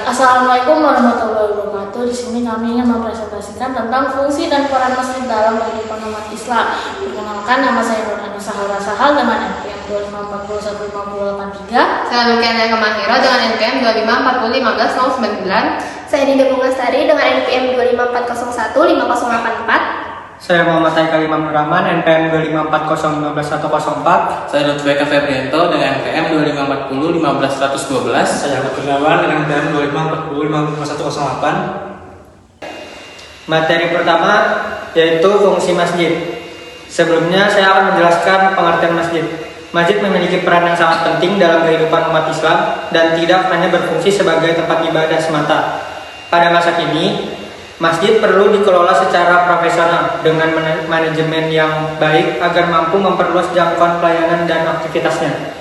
Assalamualaikum warahmatullahi wabarakatuh. Di sini kami ingin mempresentasikan tentang fungsi dan peran masjid dalam kehidupan umat Islam. Perkenalkan, nama saya Nur Anissa Haura Sahal dengan NPM 25415083. Saya Lukiana Kemahira dengan NPM 25401509. Saya Dinda Bunga Lestari dengan NPM 254015084. Saya Muhammad Haikal Imam Rahman, NPM 254015104. Saya Lutfi Febrianto dengan NPM 2540 15112. Saya Kurniawan dengan NPM 2540 5108. Materi pertama yaitu fungsi masjid. Sebelumnya saya akan menjelaskan pengertian masjid. Masjid memiliki peran yang sangat penting dalam kehidupan umat Islam dan tidak hanya berfungsi sebagai tempat ibadah semata. Pada masa kini, masjid perlu dikelola secara profesional dengan manajemen yang baik agar mampu memperluas jangkauan pelayanan dan aktivitasnya.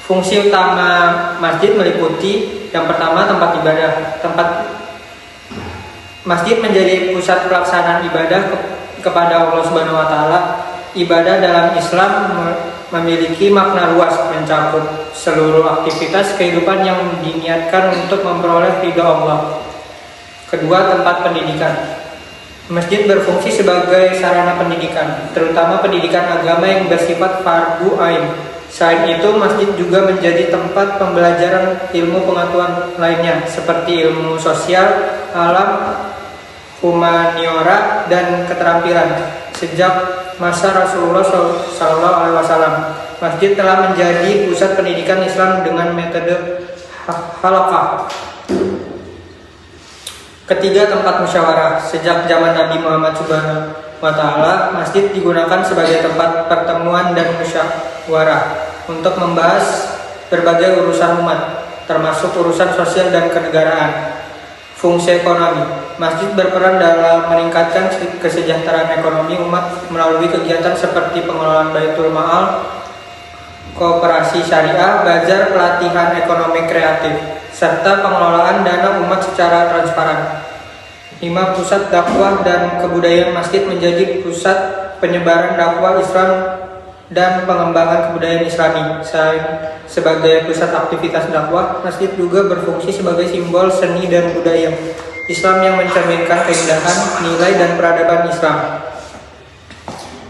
Fungsi utama masjid meliputi yang pertama tempat ibadah. Masjid menjadi pusat pelaksanaan ibadah kepada Allah Subhanahu wa taala. Ibadah dalam Islam memiliki makna luas, mencakup seluruh aktivitas kehidupan yang diniatkan untuk memperoleh ridha Allah. Kedua, tempat pendidikan. Masjid berfungsi sebagai sarana pendidikan, terutama pendidikan agama yang bersifat fardhu ain. Selain itu, masjid juga menjadi tempat pembelajaran ilmu pengetahuan lainnya, seperti ilmu sosial, alam, humaniora, dan keterampilan. Sejak masa Rasulullah SAW, masjid telah menjadi pusat pendidikan Islam dengan metode halaqah. Ketiga, tempat musyawarah. Sejak zaman Nabi Muhammad SAW, masjid digunakan sebagai tempat pertemuan dan musyawarah untuk membahas berbagai urusan umat, termasuk urusan sosial dan kenegaraan. Fungsi ekonomi. Masjid berperan dalam meningkatkan kesejahteraan ekonomi umat melalui kegiatan seperti pengelolaan Baitul Maal, kooperasi syariah, bazar, pelatihan ekonomi kreatif, serta pengelolaan dana umat secara transparan. 5. Pusat dakwah dan kebudayaan. Masjid menjadi pusat penyebaran dakwah Islam dan pengembangan kebudayaan Islami. Selain sebagai pusat aktivitas dakwah, masjid juga berfungsi sebagai simbol seni dan budaya Islam yang mencerminkan keindahan, nilai, dan peradaban Islam.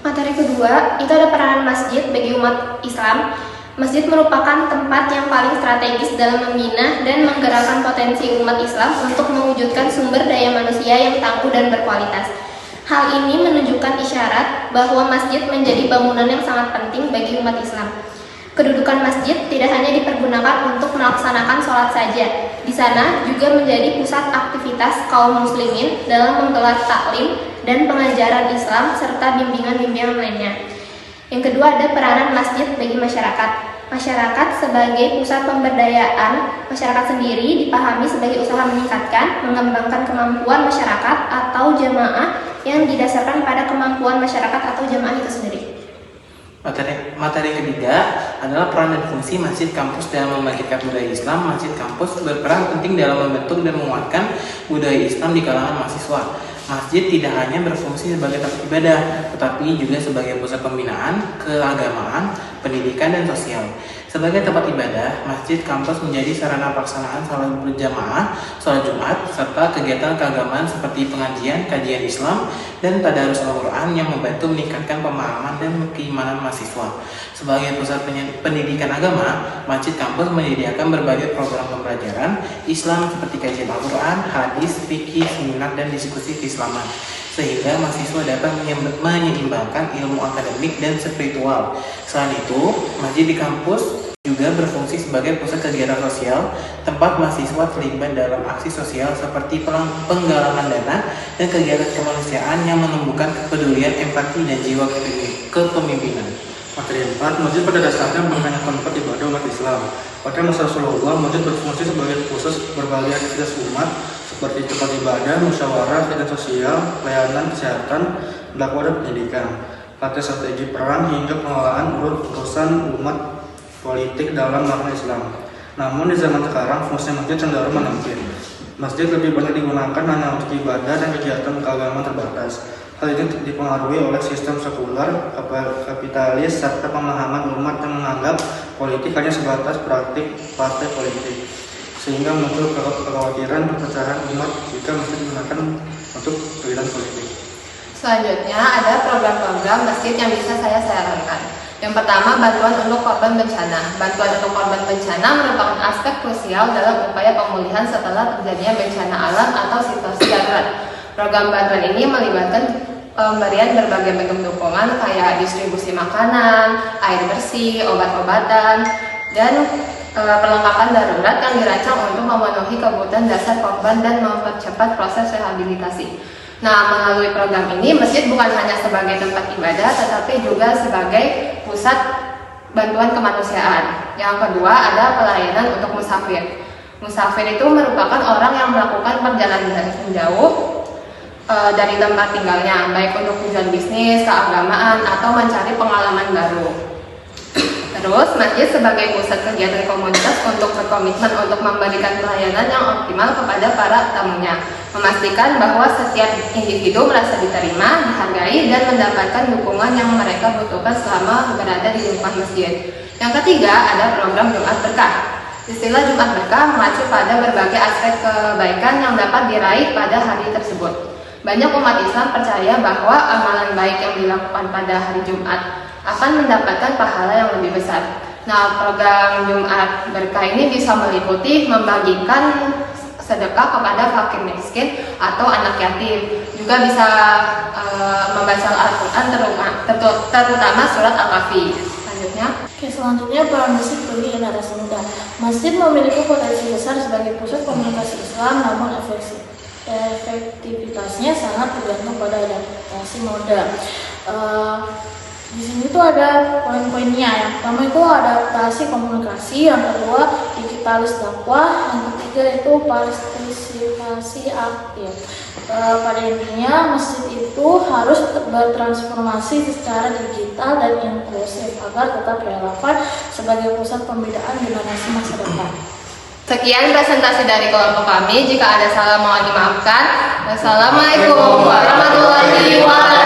Materi kedua, itu ada peranan masjid bagi umat Islam. Masjid merupakan tempat yang paling strategis dalam membina dan menggerakkan potensi umat Islam untuk mewujudkan sumber daya manusia yang tangguh dan berkualitas. Hal ini menunjukkan isyarat bahwa masjid menjadi bangunan yang sangat penting bagi umat Islam. Kedudukan masjid tidak hanya dipergunakan untuk melaksanakan sholat saja. Di sana juga menjadi pusat aktivitas kaum muslimin dalam menggelar taklim dan pengajaran Islam serta bimbingan-bimbingan lainnya. Yang kedua, ada peranan masjid bagi masyarakat. Masyarakat sebagai pusat pemberdayaan masyarakat sendiri dipahami sebagai usaha meningkatkan, mengembangkan kemampuan masyarakat atau jamaah yang didasarkan pada kemampuan masyarakat atau jamaah itu sendiri. Materi ketiga adalah peran dan fungsi masjid kampus dalam membangkitkan budaya Islam. Masjid kampus berperan penting dalam membentuk dan menguatkan budaya Islam di kalangan mahasiswa. Masjid tidak hanya berfungsi sebagai tempat ibadah, tetapi juga sebagai pusat pembinaan, keagamaan, pendidikan, dan sosial. Sebagai tempat ibadah, masjid kampus menjadi sarana pelaksanaan salat berjamaah, salat Jumat, serta kegiatan keagamaan seperti pengajian, kajian Islam, dan tadarus Al-Quran yang membantu meningkatkan pemahaman dan keimanan mahasiswa. Sebagai pusat pendidikan agama, masjid kampus menyediakan berbagai program pembelajaran Islam seperti kajian Al-Quran, hadis, fikih, seminar, dan diskusi keislaman, sehingga mahasiswa dapat menyeimbangkan ilmu akademik dan spiritual. Selain itu, masjid di kampus juga berfungsi sebagai pusat kegiatan sosial, tempat mahasiswa terlibat dalam aksi sosial seperti penggalangan dana dan kegiatan kemanusiaan yang menumbuhkan kepedulian, empati, dan jiwa kepemimpinan. Materi 4, masjid pada dasarnya bukan hanya tempat ibadah umat Islam. Pada masa Rasulullah, masjid berfungsi sebagai pusat berbagai aktivitas umat seperti tempat ibadah, musyawarah, kegiatan sosial, pelayanan kesehatan, dakwah dan pendidikan, latihan strategi perang hingga pengelolaan urusan umat politik dalam makna Islam. Namun di zaman sekarang fungsi masjid cenderung menempit. Masjid lebih banyak digunakan hanya untuk ibadah dan kegiatan keagamaan terbatas. Hal ini dipengaruhi oleh sistem sekuler, kapitalis, serta pemahaman umat yang menganggap politik hanya sebatas praktik partai politik. sehingga muncul kekhawatiran perpecahan umat jika masjid digunakan untuk kegiatan politik. Selanjutnya ada program-program masjid yang bisa saya sarankan. Yang pertama, bantuan untuk korban bencana. Bantuan untuk korban bencana merupakan aspek krusial dalam upaya pemulihan setelah terjadinya bencana alam atau situasi darurat. Program bantuan ini melibatkan pemberian berbagai bentuk dukungan kayak distribusi makanan, air bersih, obat-obatan, dan perlengkapan darurat yang dirancang untuk memenuhi kebutuhan dasar korban dan mempercepat proses rehabilitasi. Nah, melalui program ini, masjid bukan hanya sebagai tempat ibadah, tetapi juga sebagai pusat bantuan kemanusiaan. Yang kedua, ada pelayanan untuk musafir. Musafir itu merupakan orang yang melakukan perjalanan jauh dari tempat tinggalnya, baik untuk tujuan bisnis, keagamaan, atau mencari pengalaman baru. Terus, masjid sebagai pusat kegiatan komunitas untuk berkomitmen untuk memberikan pelayanan yang optimal kepada para tamunya, memastikan bahwa setiap individu merasa diterima, dihargai, dan mendapatkan dukungan yang mereka butuhkan selama berada di lingkungan masjid. Yang ketiga, ada program Jumat Berkah. Istilah Jumat Berkah mengacu pada berbagai aspek kebaikan yang dapat diraih pada hari tersebut. Banyak umat Islam percaya bahwa amalan baik yang dilakukan pada hari Jumat akan mendapatkan pahala yang lebih besar. Nah, program Jumat Berkah ini bisa meliputi membagikan sedekah kepada fakir miskin atau anak yatim. Juga bisa membaca Al-Quran terutama surat Al-Kahfi. Selanjutnya. Oke, selanjutnya peran masjid bagi generasi muda. Masjid memiliki potensi besar sebagai pusat komunikasi Islam, namun efektivitasnya sangat tergantung pada adaptasi moda. Di sini tuh ada poin-poinnya. Yang pertama itu adaptasi komunikasi, yang kedua digitalis dakwah, yang ketiga itu partisipasi aktif. Pada intinya masjid itu harus bertransformasi secara digital dan inklusif agar tetap relevan sebagai pusat pembinaan generasi masa depan. Sekian presentasi dari kelompok kami. Jika ada salah mohon dimaafkan. Wassalamualaikum warahmatullahi wabarakatuh.